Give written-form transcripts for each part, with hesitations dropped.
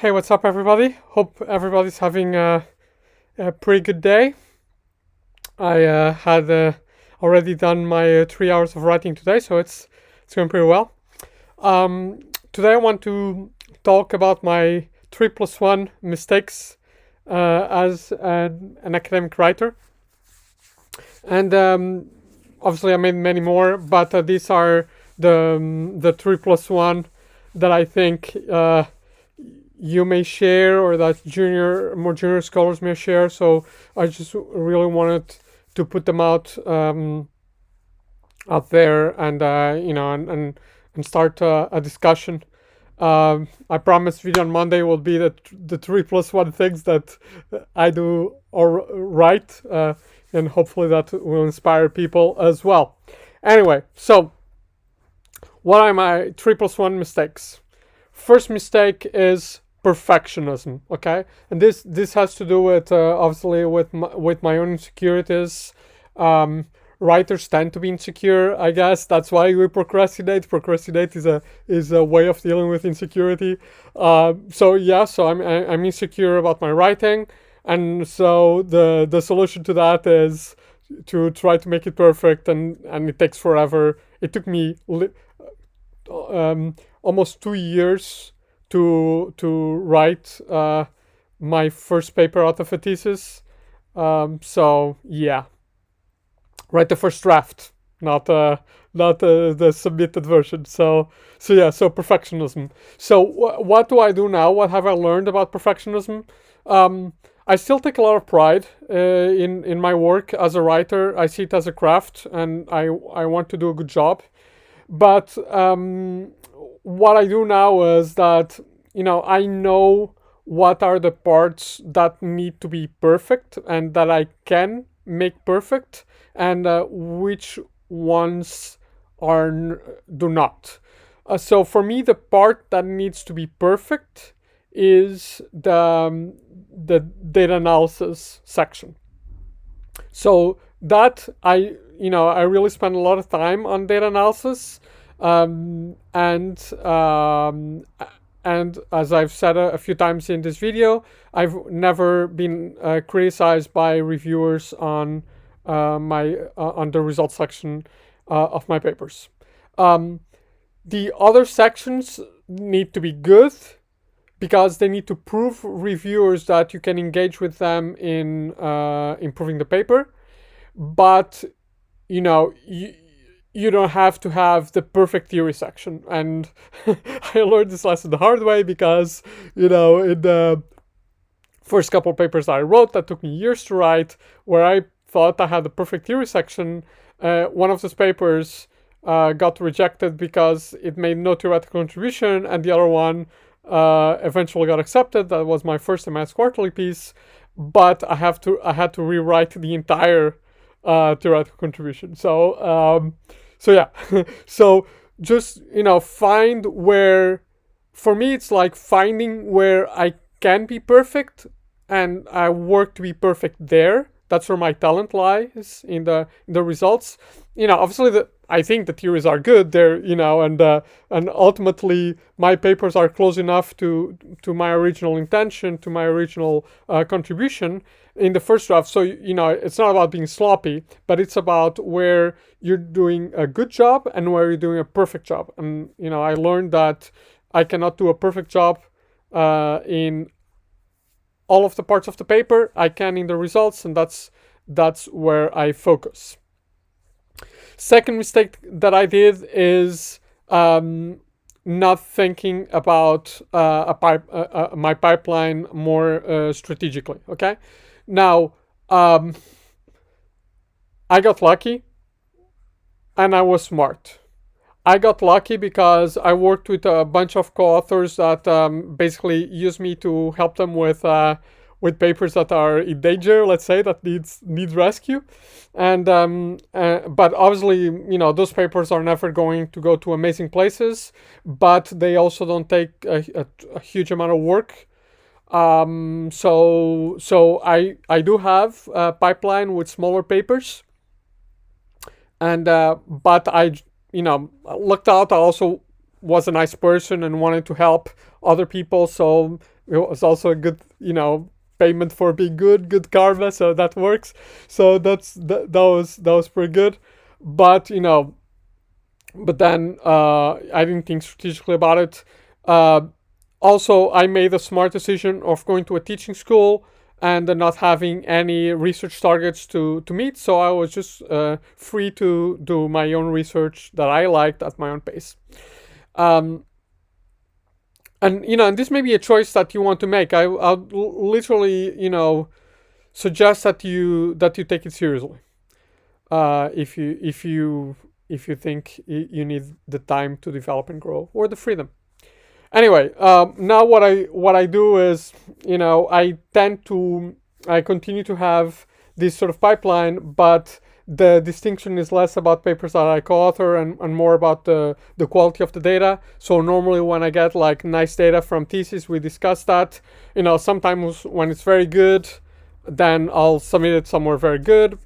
Hey, what's up, everybody? Hope everybody's having a pretty good day. I had already done my 3 hours of writing today, so it's going pretty well. Today, I want to talk about my 3+1 mistakes as an academic writer, and obviously, I made many more, but these are the 3+1 that I think you may share, or that more junior scholars may share. So I just really wanted to put them out there, and and start a discussion. I promise video on Monday will be the 3+1 things that I do or right, and hopefully that will inspire people as well. Anyway, so what are my 3+1 mistakes? First mistake is perfectionism. Okay, and this has to do with obviously with my own insecurities. Writers tend to be insecure, I guess. That's why we procrastinate. Procrastinate is a way of dealing with insecurity. So I'm insecure about my writing, and so the solution to that is to try to make it perfect, and it takes forever. It took me almost 2 years to write my first paper out of a thesis. So yeah, write the first draft, not the submitted version. So perfectionism. So what do I do now? What have I learned about perfectionism? I still take a lot of pride in my work as a writer. I see it as a craft, and I want to do a good job. But what I do now is that, I know what are the parts that need to be perfect and that I can make perfect, and which ones do not. So for me, the part that needs to be perfect is the data analysis section. So that I really spend a lot of time on data analysis, um, and um, and as I've said a few times in this video, I've never been criticized by reviewers on the results section of my papers. Um, the other sections need to be good, because they need to prove reviewers that you can engage with them in improving the paper. But you don't have to have the perfect theory section. And I learned this lesson the hard way, because in the first couple of papers I wrote that took me years to write, where I thought I had the perfect theory section, one of those papers got rejected because it made no theoretical contribution, and the other one eventually got accepted. That was my first MS quarterly piece, but I had to rewrite the entire theoretical contribution. So yeah, so just find where. For me, it's like finding where I can be perfect, and I work to be perfect there. That's where my talent lies, in the results. Obviously, I think the theories are good there, and ultimately my papers are close enough to my original intention, to my original contribution in the first draft. So it's not about being sloppy, but it's about where you're doing a good job and where you're doing a perfect job. And I learned that I cannot do a perfect job in all of the parts of the paper. I can in the results, and that's where I focus. Second mistake that I did is not thinking about my pipeline more strategically. Okay, now I got lucky, and I was smart. I got lucky because I worked with a bunch of co-authors that basically use me to help them with papers that are in danger, let's say, that needs rescue. And but obviously, those papers are never going to go to amazing places, but they also don't take a huge amount of work. So I do have a pipeline with smaller papers, and but I looked out. I also was a nice person and wanted to help other people. So it was also a good, payment for being good karma. So that works. So that was pretty good. But but then I didn't think strategically about it. Uh, Also, I made a smart decision of going to a teaching school and not having any research targets to meet. So I was just free to do my own research that I liked at my own pace. Um, and this may be a choice that you want to make. I'll literally, suggest that you take it seriously. If you think you need the time to develop and grow or the freedom. Anyway, now what I do is, I continue to have this sort of pipeline, but the distinction is less about papers that I co-author and more about the quality of the data. So normally when I get like nice data from thesis, we discuss that. Sometimes when it's very good, then I'll submit it somewhere very good.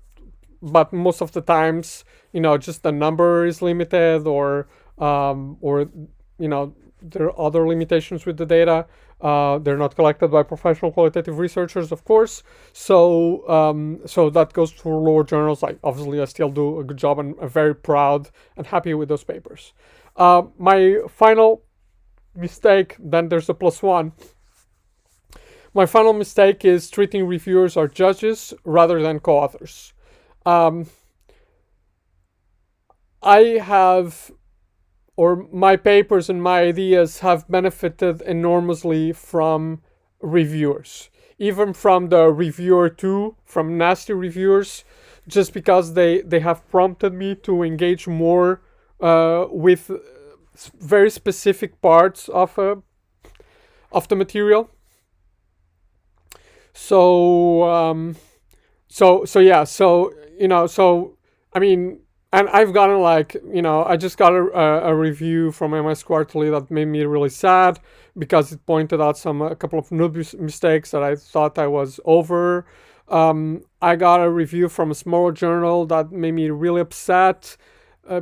But most of the times, just the number is limited, or there are other limitations with the data. They're not collected by professional qualitative researchers, of course. So that goes to lower journals. Obviously I still do a good job, and I'm very proud and happy with those papers. My final mistake, then there's a plus one. My final mistake is treating reviewers as judges rather than co-authors. Um, I have, or my papers and my ideas have benefited enormously from reviewers, even from the reviewer too, from nasty reviewers, just because they have prompted me to engage more with very specific parts of the material. So so yeah, so I mean, and I've gotten like, I just got a review from MS Quarterly that made me really sad because it pointed out a couple of noob mistakes that I thought I was over. I got a review from a smaller journal that made me really upset,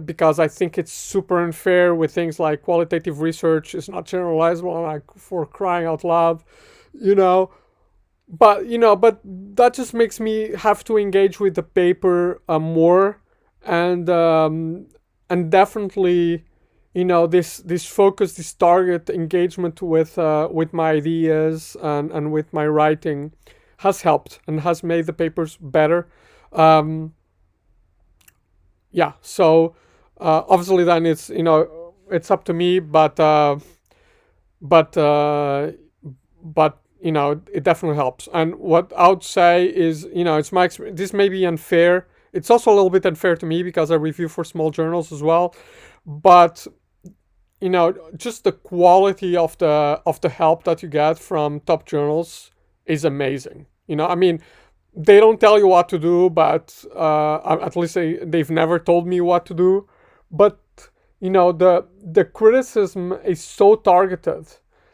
because I think it's super unfair with things like qualitative research is not generalizable, like for crying out loud, you know but that just makes me have to engage with the paper more, and definitely, this focus, this target engagement with my ideas and with my writing has helped and has made the papers better. um, yeah, so obviously then it's up to me, but but it definitely helps. And what I would say is, it's my experience. This may be unfair. It's also a little bit unfair to me because I review for small journals as well. But just the quality of the help that you get from top journals is amazing. I mean, they don't tell you what to do, but at least they've never told me what to do. But the criticism is so targeted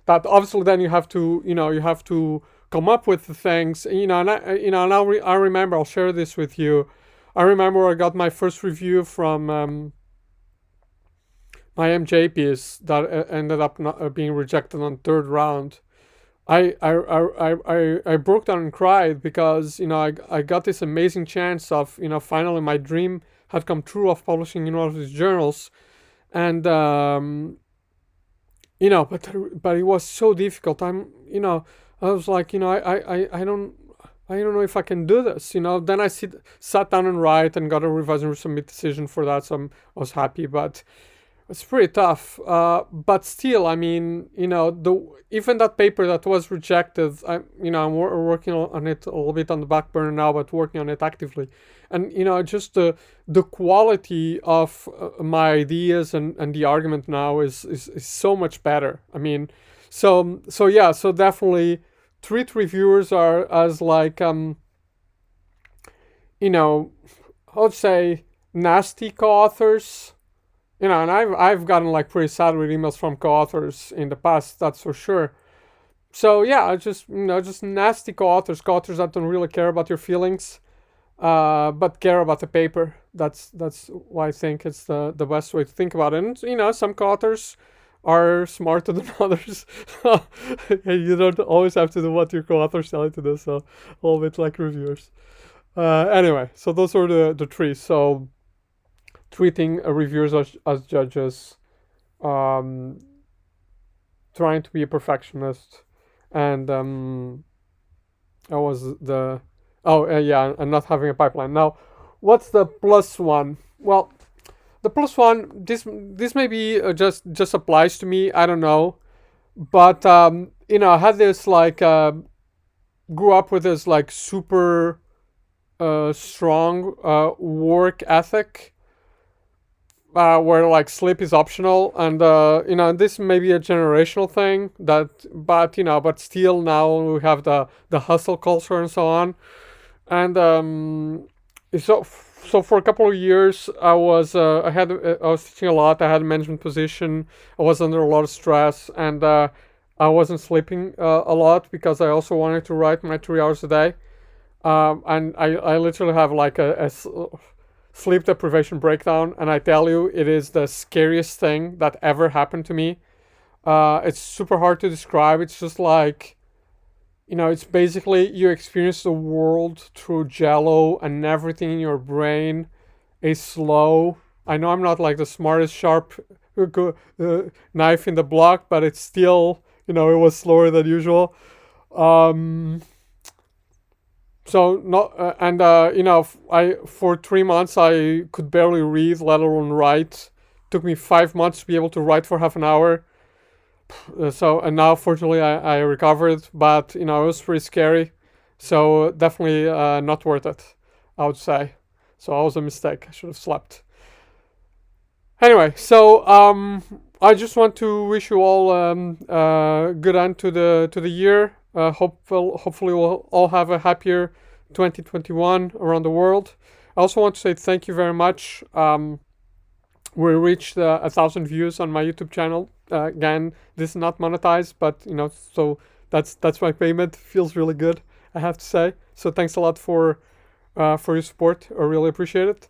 that obviously then you have to come up with the things. And I remember, I'll share this with you. I remember I got my first review from my MJ piece that ended up not, being rejected on third round. I broke down and cried because I got this amazing chance of finally my dream had come true of publishing in one of these journals. And but it was so difficult. I was like, I don't know if I can do this. Then I sat down and write and got a revise and resubmit decision for that. So I was happy, but it's pretty tough. But still, I mean, even that paper that was rejected, I'm working on it a little bit on the back burner now, but working on it actively. And just the quality of my ideas and the argument now is so much better. I mean, so yeah, so definitely treat reviewers are as like I would say nasty co-authors. And I've gotten like pretty sad with emails from co-authors in the past, that's for sure. So yeah, just nasty co-authors that don't really care about your feelings, but care about the paper. That's why I think it's the best way to think about it. And some co-authors are smarter than others. You don't always have to do what your co-authors tell you to do. So a little bit like reviewers. Anyway, so those are the three. So treating reviewers as judges, um, trying to be a perfectionist, and that was the yeah, and not having a pipeline. Now, what's the plus one? Well, the plus one, this maybe just applies to me. I don't know, but I had this like grew up with this like super strong work ethic, where like sleep is optional, and this may be a generational thing that, but still now we have the hustle culture and so on, and so for a couple of years I was teaching a lot. I had a management position. I was under a lot of stress, and I wasn't sleeping a lot because I also wanted to write my 3 hours a day. And I literally have like a sleep deprivation breakdown, and I tell you, it is the scariest thing that ever happened to me. It's super hard to describe. It's just like, it's basically you experience the world through jello, and everything in your brain is slow. I know I'm not like the smartest sharp knife in the block, but it's still, it was slower than usual. Um, so not and I for 3 months I could barely read, let alone write. Took me 5 months to be able to write for half an hour. And now fortunately I recovered, but it was pretty scary. So definitely not worth it, I would say. So that was a mistake. I should have slept. Anyway, so I just want to wish you all good end to the year. Hopefully we'll all have a happier 2021 around the world. I also want to say thank you very much. We reached 1,000 views on my YouTube channel. Again, this is not monetized, but so that's my payment. Feels really good, I have to say. So thanks a lot for your support. I really appreciate it.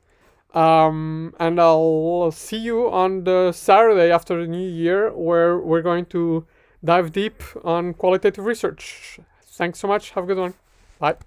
And I'll see you on the Saturday after the new year, where we're going to dive deep on qualitative research. Thanks so much. Have a good one. Bye.